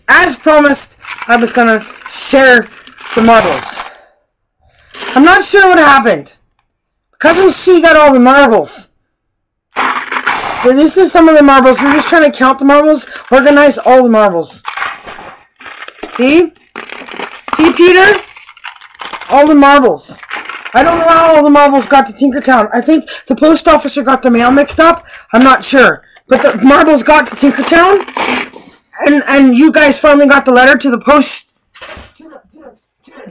as promised, I was gonna share the marbles. I'm not sure what happened. Cousin C got all the marbles. So this is some of the marbles. We're just trying to count the marbles, organize all the marbles. See? See, Peter? All the marbles. I don't know how all the marbles got to TinkerTown. I think the post officer got the mail mixed up. I'm not sure. But the marbles got to TinkerTown, and you guys finally got the letter to the post,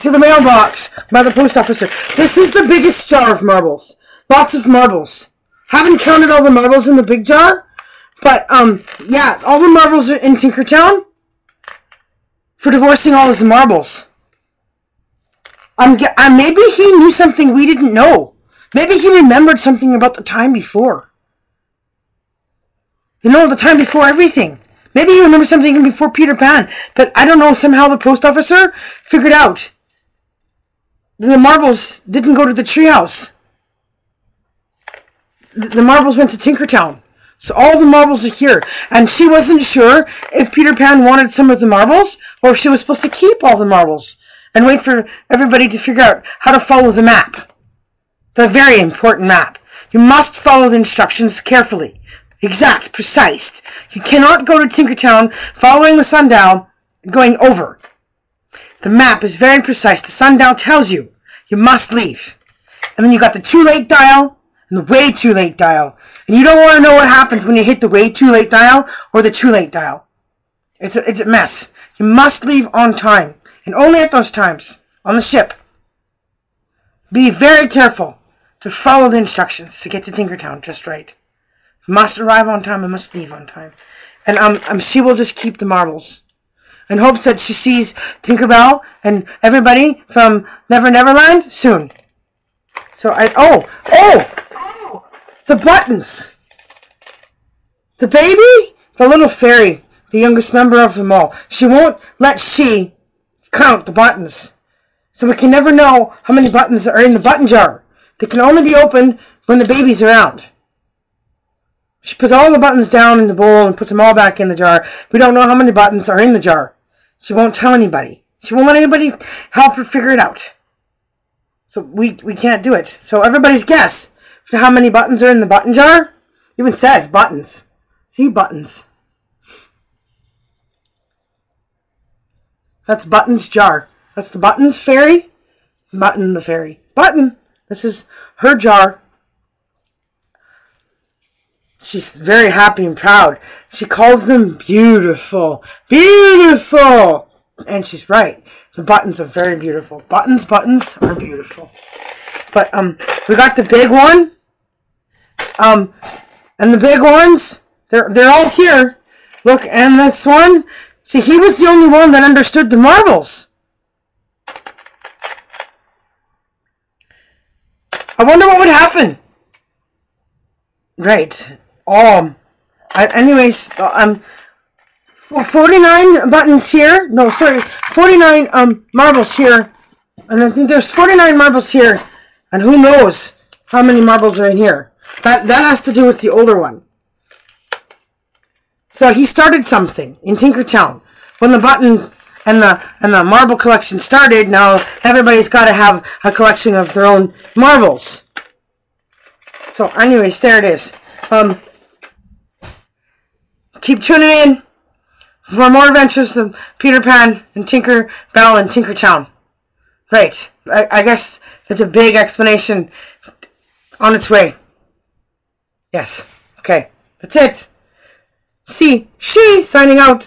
to the mailbox by the post officer. This is the biggest jar of marbles. Lots of marbles. Haven't counted all the marbles in the big jar, but yeah, all the marbles are in TinkerTown for divorcing all of the marbles. Maybe he knew something we didn't know. Maybe he remembered something about the time before. You know, the time before everything. Maybe he remembered something even before Peter Pan. But I don't know, somehow the post officer figured out the marbles didn't go to the treehouse. The marbles went to TinkerTown. So all the marbles are here. And she wasn't sure if Peter Pan wanted some of the marbles or if she was supposed to keep all the marbles and wait for everybody to figure out how to follow the map. The very important map. You must follow the instructions carefully. Exact, precise. You cannot go to TinkerTown following the sundial and going over. The map is very precise. The sundial tells you you must leave. And then you got the too late dial and the way too late dial. And you don't want to know what happens when you hit the way too late dial or the too late dial. It's a mess. You must leave on time. And only at those times, on the ship. Be very careful to follow the instructions to get to TinkerTown just right. You must arrive on time and must leave on time. And she will just keep the marbles. In hopes that she sees Tinkerbell and everybody from Never Neverland soon. So the buttons. The baby, the little fairy, the youngest member of them all. She won't let she count the buttons. So we can never know how many buttons are in the button jar. They can only be opened when the baby's around. She puts all the buttons down in the bowl and puts them all back in the jar. We don't know how many buttons are in the jar. She won't tell anybody. She won't let anybody help her figure it out. So we can't do it. So everybody's guess for how many buttons are in the button jar. It even says buttons. See, buttons. That's Button's jar. That's the Button's fairy. Button the fairy. Button. This is her jar. She's very happy and proud. She calls them beautiful. Beautiful! And she's right. The buttons are very beautiful. Buttons are beautiful. But, we got the big one. And the big ones, they're all here. Look, and this one, see, he was the only one that understood the marbles. I wonder what would happen. Right. Anyways, 49 buttons here. No, sorry, 49 marbles here. And I think there's 49 marbles here. And who knows how many marbles are in here. That has to do with the older one. So he started something in TinkerTown. When the buttons and the marble collection started, now everybody's got to have a collection of their own marbles. So anyways, there it is. Keep tuning in for more adventures of Peter Pan and Tinkerbell and TinkerTown. Right. I guess it's a big explanation on its way. Yes. Okay. That's it. She signing out.